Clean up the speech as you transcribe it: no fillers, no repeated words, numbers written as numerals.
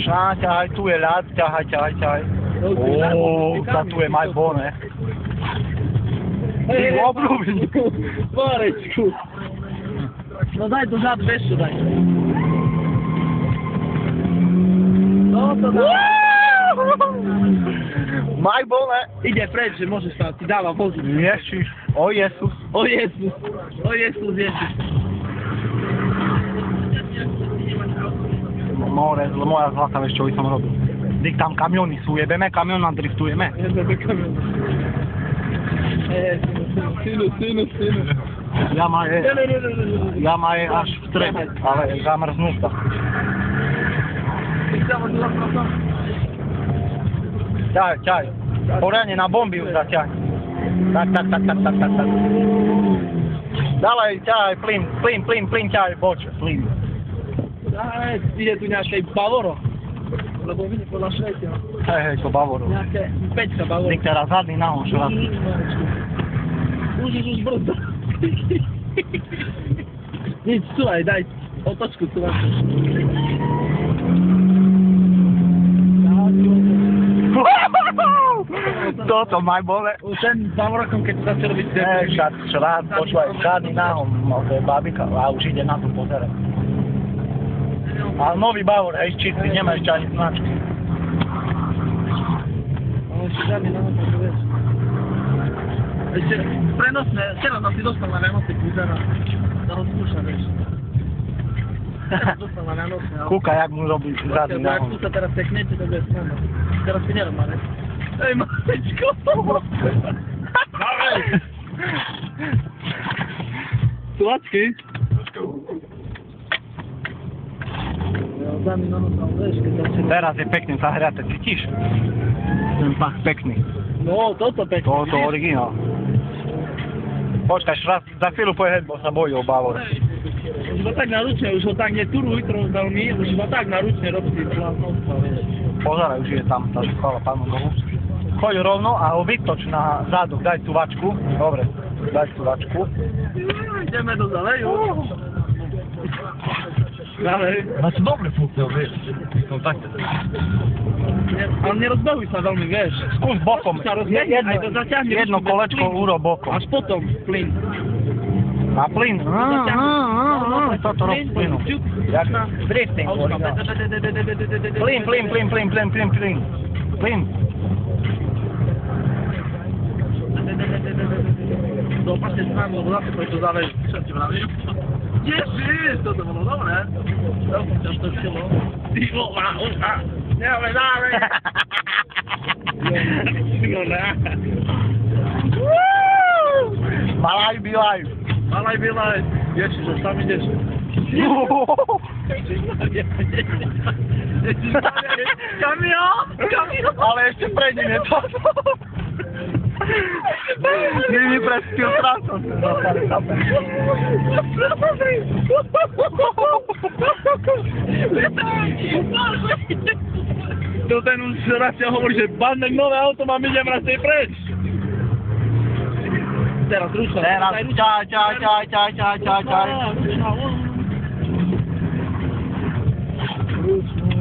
ťahaj, tu je ľad, ťahaj. Tu je majbo, ne? Ty obrúbi. Marečku. No daj dozad, vieš čo daj. No to daj. Majbo, ne? Ide preč, že môžeš sa, ti dáva vozu. Ježiš, o Jezus. O Jezus, Jezus. More, moja zlata, vieš čo by som robil. Dík tam kamiony sú, jebeme kamion a driftujeme. Jebeme kamion. Synu. Jama je až v strede, ale zamrznúta. Ťahaj. Poriadne na bomby už zaťahaj. Tak. Dalej, ťahaj, plyn, ťahaj, boče, plyn. Ide tu nejaké Bavoro. Lebo vidí podľa Švejcia. Hej, to Bavoro. Nejaké peťka Bavoro. Dík teraz zadný nahon, čo raz. Už brzda. Nic, cúvaj, daj otočku, cúvaj. Toto majbole. Ten Bavorokom, keď sa chce robiť... Počúvaj, žiadny náhon, to je babika a už ide na to pozerať. Ale nový Bavor, hej, čistý, nemá ešte ani značky. Ale ešte žiadny náhon, to vieš. Ešte prenosné, teraz si dostal na Vianoce kúzera, da ho skúša, vieš. Teraz dostal na Vianoce, ale... Kúka, jak mu robí žiadny Ak náhon. tu sa teraz peknete, to bude snáma. Teraz si nerobá, ne? Ej, Marečko! Sladký? Teraz je pekne zahriate, cítiš? Ten pach pekný. No, toto pekný. To originál. Počkaj, za chvíľu pojď, bo sa bojí o Bavore. Už ho tak naručne, už ho tak neturuj veľmi, už ho tak naručne robí vládnosť, vieš. Pozeraj, už je tam, takže chvála Pánu Bohu. Choď rovno a ho vytoč na zadok, daj tú vačku. Dobre, daj tú vačku. Ideme do zaleju. Zalej. Znači dobre funkcie, vieš. Kontakte. Ale nerozbavuj sa veľmi, vieš. Skús bokom. Jedno kolečko urob bokom. Až potom plyn. Na plyn? Toto rob plynu. Jak? Drifting. Plyn. Plyn. Dopašte s nami, lebo zase prečo zalejú. Čo ti vravím? Ježiš, toto bolo dobré. Celkom ťa to chcelo. Ty vole, dáme. Malaj bilaj. Ježiš, už tam ideš. Kamión! Ale ešte pred ním je to. Nimi pred filtrátom. To ten už raz ťa hovorí, že bandek nové auto mám, idem raz tej preč. Teraz ručná. Ťaj. Ručná.